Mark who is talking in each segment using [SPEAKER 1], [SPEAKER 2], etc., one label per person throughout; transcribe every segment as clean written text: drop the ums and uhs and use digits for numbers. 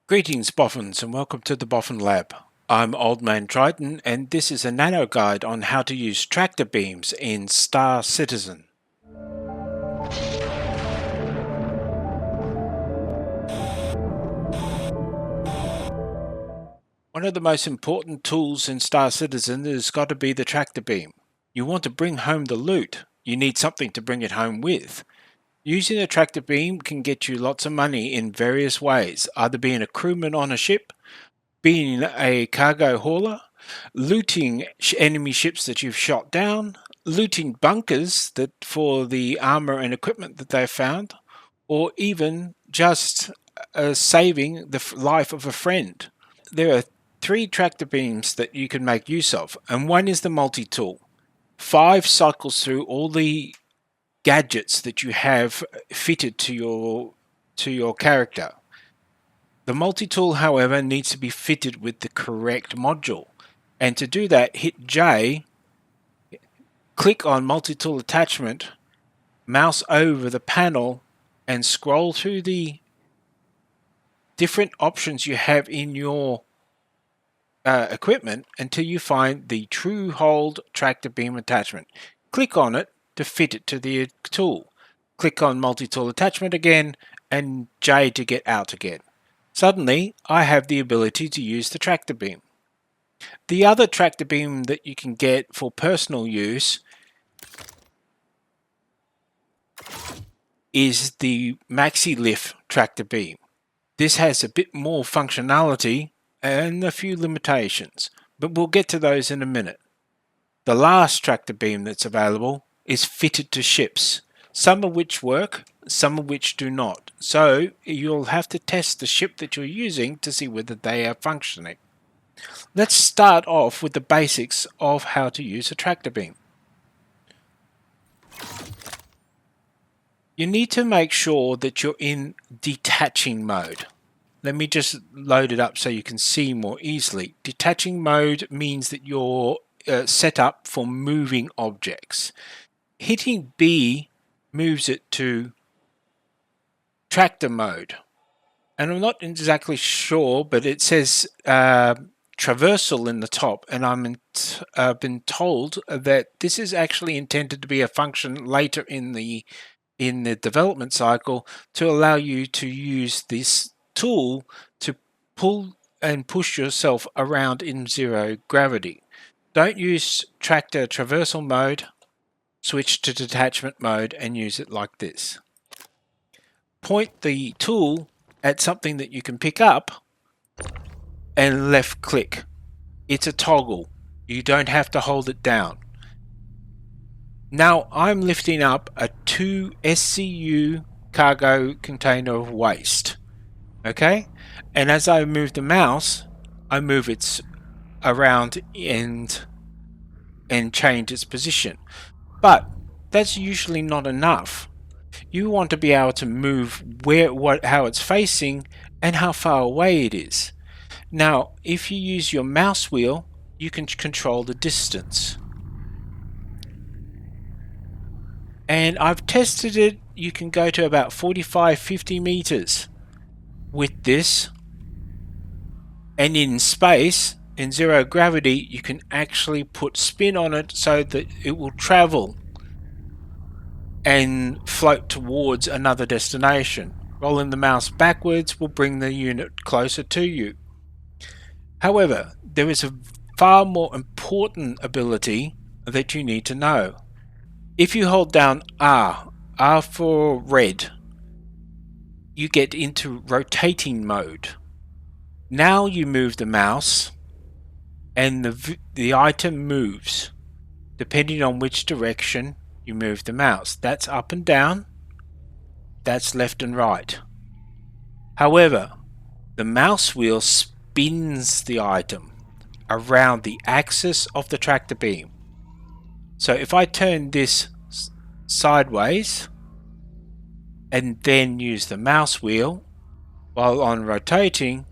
[SPEAKER 1] Greetings Boffins and welcome to the Boffin Lab. I'm Old Man Triton and this is a Nano guide on how to use tractor beams in Star Citizen. One of the most important tools in Star Citizen has got to be the tractor beam. You want to bring home the loot, you need something to bring it home with. Using a tractor beam can get you lots of money in various ways, either being a crewman on a ship, being a cargo hauler, looting enemy ships that you've shot down, looting bunkers that for the armor and equipment that they've found, or even just saving the life of a friend. There are 3 tractor beams that you can make use of, and one is the multi-tool. 5 cycles through all the gadgets that you have fitted to your character. The multi-tool, however, needs to be fitted with the correct module. And to do that, hit J, click on multi-tool attachment, mouse over the panel, and scroll through the different options you have in your equipment until you find the Truehold Tractor Beam Attachment. Click on it to fit it to the tool. Click on multi-tool attachment again and J to get out again. Suddenly, I have the ability to use the tractor beam. The other tractor beam that you can get for personal use is the Maxilift Tractor Beam. This has a bit more functionality and a few limitations, but we'll get to those in a minute. The last tractor beam that's available is fitted to ships, some of which work, some of which do not. So you'll have to test the ship that you're using to see whether they are functioning. Let's start off with the basics of how to use a tractor beam. You need to make sure that you're in detaching mode. Let me just load it up so you can see more easily. Detaching mode means that you're set up for moving objects. Hitting B moves it to tractor mode, and I'm not exactly sure, but it says traversal in the top, and I've been told that this is actually intended to be a function later in the development cycle to allow you to use this tool to pull and push yourself around in zero gravity. Don't use tractor traversal mode. Switch to detachment mode and use it like this. Point the tool at something that you can pick up and left click. It's a toggle. You don't have to hold it down. Now I'm lifting up a 2 SCU cargo container of waste. Okay? And as I move the mouse, I move it around and change its position. But that's usually not enough. You want to be able to move how it's facing and how far away it is. Now, if you use your mouse wheel, you can control the distance. And I've tested it, you can go to about 45-50 meters with this. And in space, in zero gravity, you can actually put spin on it so that it will travel and float towards another destination. Rolling the mouse backwards will bring the unit closer to you. However, there is a far more important ability that you need to know. If you hold down R for red, you get into rotating mode. Now you move the mouse and the item moves depending on which direction you move the mouse. That's up and down, that's left and right. However, the mouse wheel spins the item around the axis of the tractor beam. So if I turn this sideways and then use the mouse wheel while on rotating,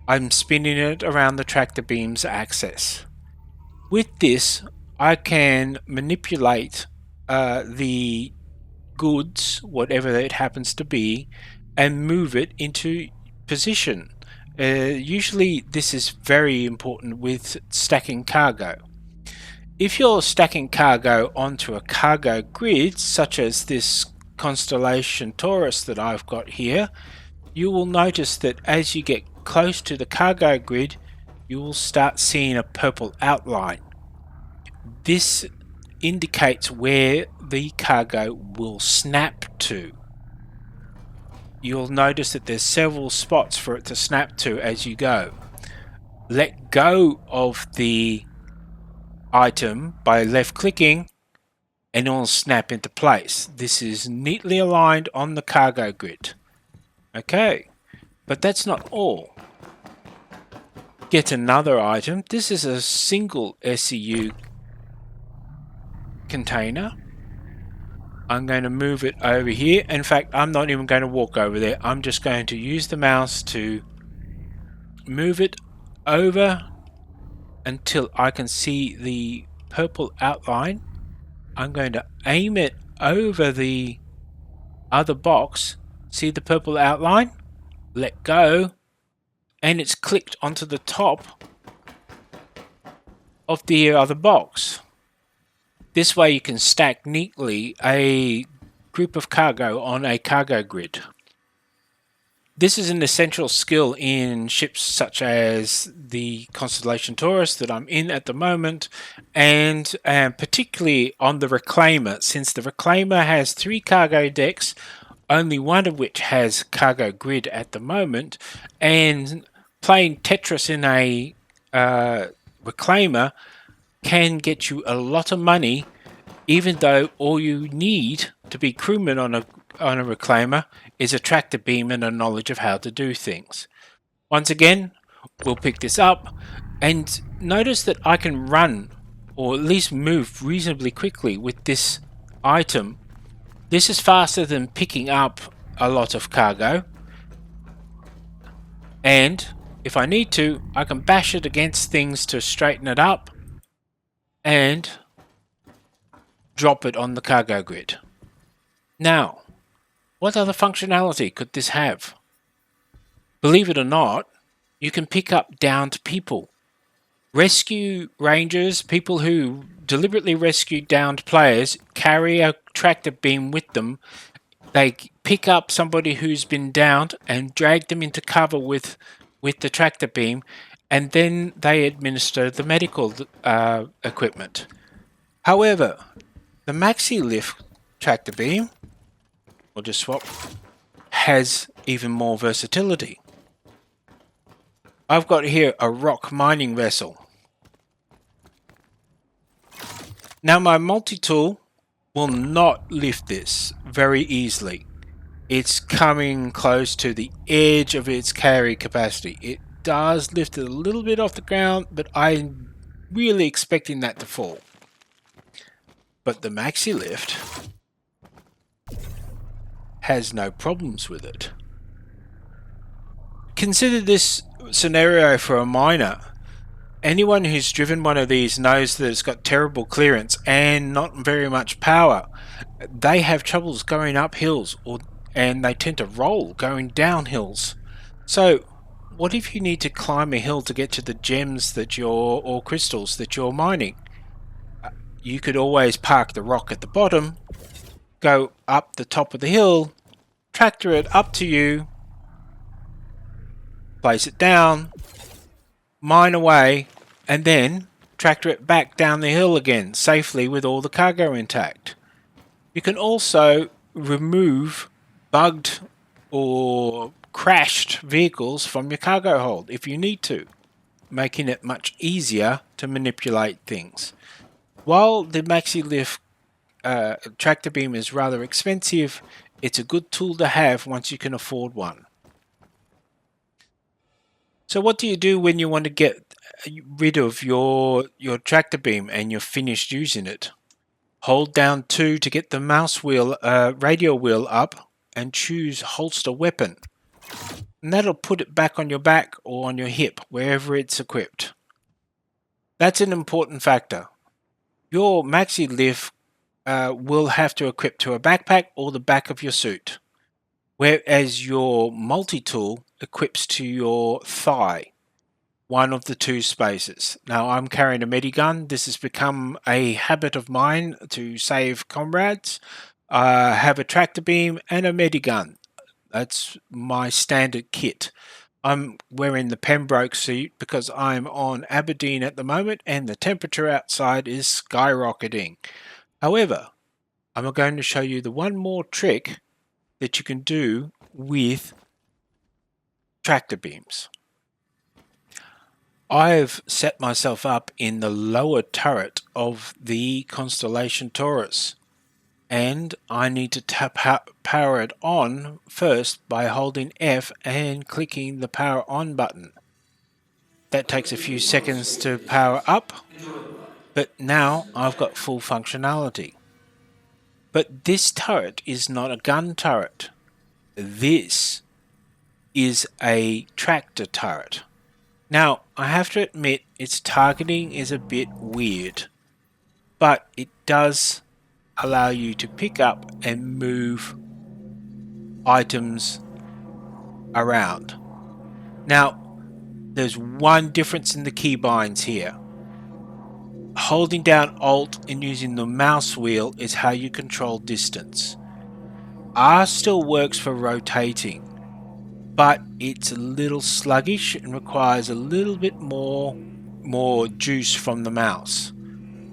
[SPEAKER 1] I'm spinning it around the tractor beam's axis. With this, I can manipulate the goods, whatever it happens to be, and move it into position. Usually this is very important with stacking cargo. If you're stacking cargo onto a cargo grid, such as this constellation Taurus that I've got here, you will notice that as you get close to the cargo grid, you will start seeing a purple outline. This indicates where the cargo will snap to. You'll notice that there's several spots for it to snap to as you go. Let go of the item by left clicking and it will snap into place. This is neatly aligned on the cargo grid. Okay, but that's not all. Get another item. This is a single SEU container. I'm going to move it over here. In fact, I'm not even going to walk over there. I'm just going to use the mouse to move it over until I can see the purple outline. I'm going to aim it over the other box. See the purple outline? Let go, and it's clicked onto the top of the other box. This way you can stack neatly a group of cargo on a cargo grid. This is an essential skill in ships such as the Constellation Taurus that I'm in at the moment, and particularly on the Reclaimer, since the Reclaimer has 3 cargo decks, only one of which has cargo grid at the moment, and playing Tetris in a Reclaimer can get you a lot of money, even though all you need to be crewman on a Reclaimer is a tractor beam and a knowledge of how to do things. Once again, we'll pick this up and notice that I can run or at least move reasonably quickly with this item. This is faster than picking up a lot of cargo, and if I need to, I can bash it against things to straighten it up and drop it on the cargo grid. Now, what other functionality could this have? Believe it or not, you can pick up downed people. Rescue rangers, people who deliberately rescue downed players, carry a tractor beam with them. They pick up somebody who's been downed and drag them into cover with the tractor beam, and then they administer the medical equipment. However, the Maxilift Tractor Beam, we'll just swap, has even more versatility. I've got here a rock mining vessel. Now my multi-tool will not lift this very easily. It's coming close to the edge of its carry capacity. It does lift it a little bit off the ground, but I'm really expecting that to fall. But the Maxilift has no problems with it. Consider this scenario for a miner. Anyone who's driven one of these knows that it's got terrible clearance and not very much power. They have troubles going up hills, and they tend to roll going down hills. So what if you need to climb a hill to get to the gems or crystals that you're mining? You could always park the rock at the bottom, go up the top of the hill, tractor it up to you, place it down, mine away, and then tractor it back down the hill again safely with all the cargo intact. You can also remove bugged or crashed vehicles from your cargo hold if you need to, making it much easier to manipulate things. While the Maxilift tractor beam is rather expensive, it's a good tool to have once you can afford one. So what do you do when you want to get rid of your tractor beam and you're finished using it? Hold down 2 to get the mouse wheel, radio wheel up, and choose holster weapon. And that'll put it back on your back or on your hip, wherever it's equipped. That's an important factor. Your Maxilift will have to equip to a backpack or the back of your suit. whereas your multi-tool equips to your thigh, one of the two spaces. Now I'm carrying a medigun. This has become a habit of mine to save comrades. I have a tractor beam and a medigun. That's my standard kit. I'm wearing the Pembroke suit because I'm on Aberdeen at the moment and the temperature outside is skyrocketing. However, I'm going to show you the one more trick that you can do with tractor beams. I've set myself up in the lower turret of the constellation Taurus, and I need to power it on first by holding F and clicking the power on button. That takes a few seconds to power up, but now I've got full functionality. But this turret is not a gun turret. This is a tractor turret. Now, I have to admit its targeting is a bit weird, but it does allow you to pick up and move items around. Now, there's one difference in the keybinds here. Holding down Alt and using the mouse wheel is how you control distance. R still works for rotating, but it's a little sluggish and requires a little bit more juice from the mouse.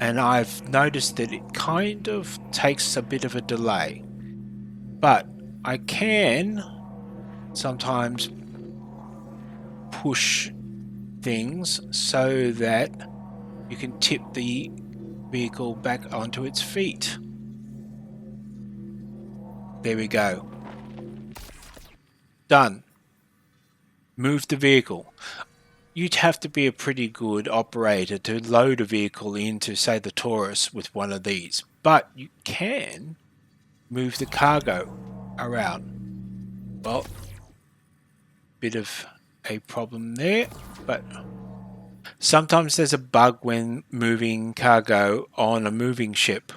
[SPEAKER 1] And I've noticed that it kind of takes a bit of a delay. But I can sometimes push things so that you can tip the vehicle back onto its feet. There we go. Done. Move the vehicle. You'd have to be a pretty good operator to load a vehicle into, say, the Taurus with one of these. But you can move the cargo around. Well, bit of a problem there, but sometimes there's a bug when moving cargo on a moving ship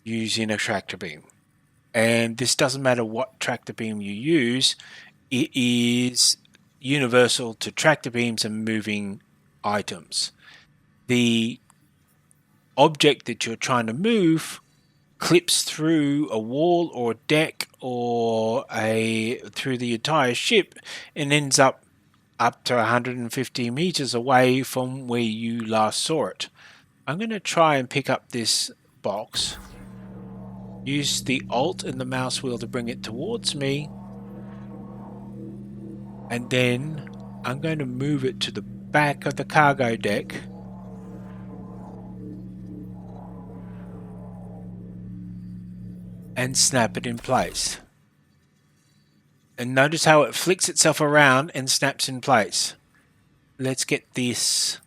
[SPEAKER 1] using a tractor beam. And this doesn't matter what tractor beam you use, it is universal to tractor beams and moving items. The object that you're trying to move clips through a wall or a deck or through the entire ship and ends up to 150 meters away from where you last saw it. I'm going to try and pick up this box. Use the Alt and the mouse wheel to bring it towards me. And then I'm going to move it to the back of the cargo deck. And snap it in place. And notice how it flicks itself around and snaps in place. Let's get this.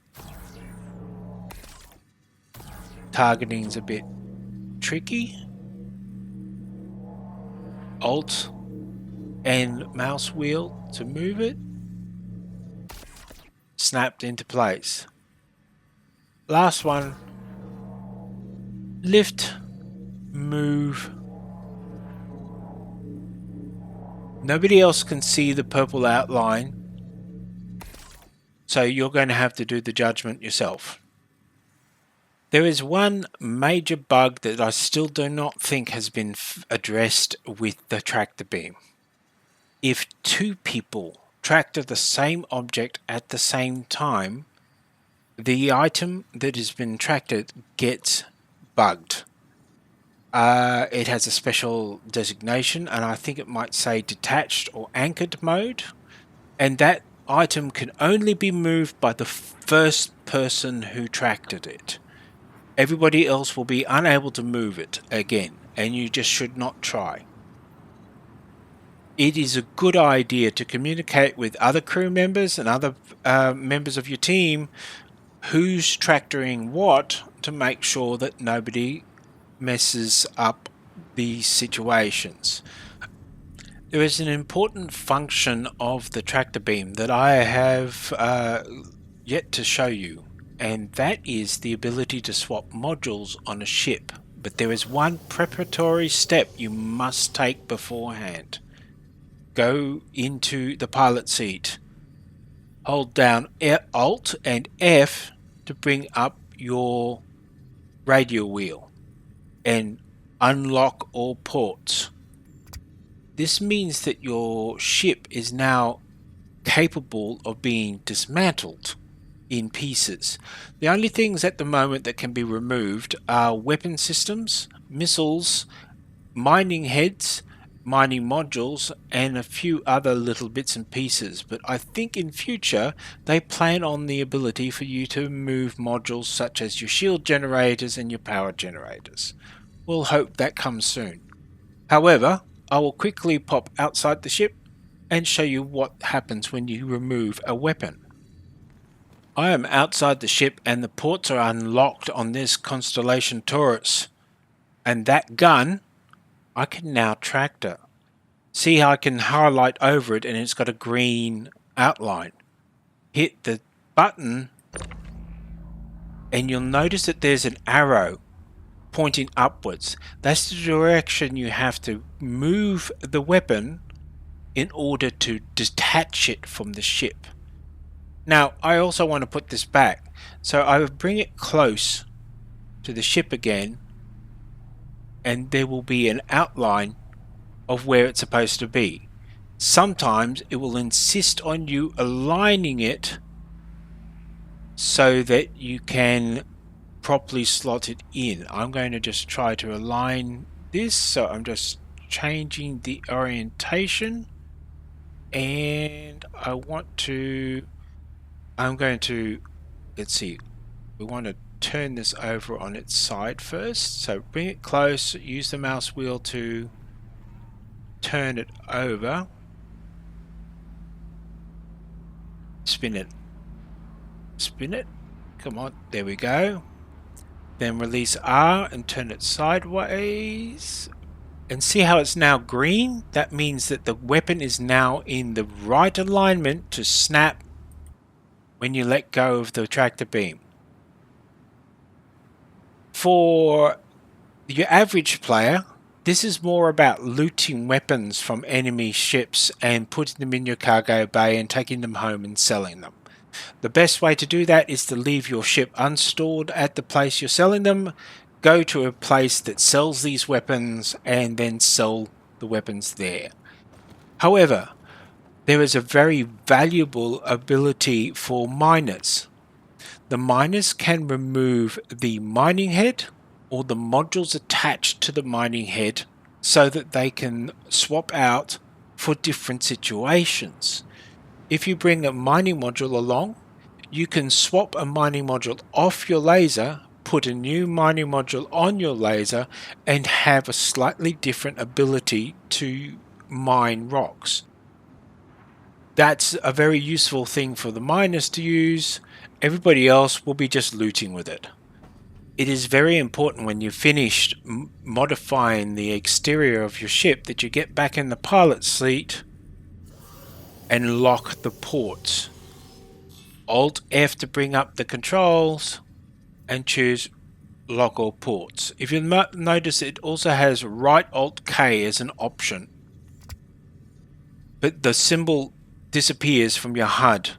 [SPEAKER 1] Targeting's a bit tricky. Alt and mouse wheel to move it. Snapped into place. Last one. Lift, move. Nobody else can see the purple outline, so you're going to have to do the judgment yourself. There is one major bug that I still do not think has been addressed with the tractor beam. If two people tractor the same object at the same time, the item that has been tractored gets bugged. It has a special designation, and I think it might say detached or anchored mode, and that item can only be moved by the first person who tractored it. Everybody else will be unable to move it again, and you just should not try. It is a good idea to communicate with other crew members and other members of your team who's tractoring what to make sure that nobody messes up these situations. There is an important function of the tractor beam that I have yet to show you, and that is the ability to swap modules on a ship. But there is one preparatory step you must take beforehand. go into the pilot seat. Hold down Alt and F to bring up your radio wheel and unlock all ports. This means that your ship is now capable of being dismantled in pieces. The only things at the moment that can be removed are weapon systems, missiles, mining heads, mining modules, and a few other little bits and pieces. But I think in future they plan on the ability for you to move modules such as your shield generators and your power generators. We'll hope that comes soon. However, I will quickly pop outside the ship and show you what happens when you remove a weapon. I am outside the ship and the ports are unlocked on this Constellation Taurus. And that gun, I can now tractor. See how I can highlight over it and it's got a green outline. Hit the button and you'll notice that there's an arrow pointing upwards. That's the direction you have to move the weapon in order to detach it from the ship. Now, I also want to put this back, so I will bring it close to the ship again, and there will be an outline of where it's supposed to be. Sometimes it will insist on you aligning it so that you can properly slot it in. I'm going to just try to align this, so I'm just changing the orientation, and I'm going to, let's see, we want to turn this over on its side first, so bring it close, use the mouse wheel to turn it over, spin it, come on, there we go. Then release R and turn it sideways. And see how it's now green? That means that the weapon is now in the right alignment to snap when you let go of the tractor beam. For your average player, this is more about looting weapons from enemy ships and putting them in your cargo bay and taking them home and selling them. The best way to do that is to leave your ship unstored at the place you're selling them, go to a place that sells these weapons, and then sell the weapons there. However, there is a very valuable ability for miners. The miners can remove the mining head or the modules attached to the mining head so that they can swap out for different situations. If you bring a mining module along, you can swap a mining module off your laser, put a new mining module on your laser, and have a slightly different ability to mine rocks. That's a very useful thing for the miners to use. Everybody else will be just looting with it. It is very important when you've finished modifying the exterior of your ship that you get back in the pilot seat and lock the ports. Alt F to bring up the controls and choose lock all ports. If you notice, it also has right Alt K as an option, but the symbol disappears from your HUD.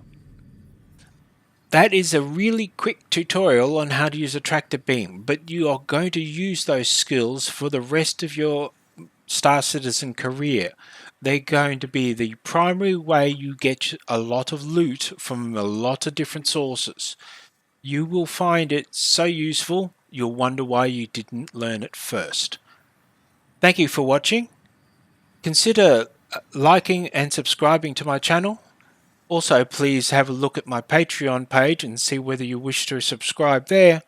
[SPEAKER 1] That is a really quick tutorial on how to use a tractor beam, but you are going to use those skills for the rest of your Star Citizen career. They're going to be the primary way you get a lot of loot from a lot of different sources. You will find it so useful, you'll wonder why you didn't learn it first. Thank you for watching. Consider liking and subscribing to my channel. Also, please have a look at my Patreon page and see whether you wish to subscribe there.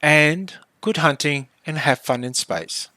[SPEAKER 1] And good hunting and have fun in space.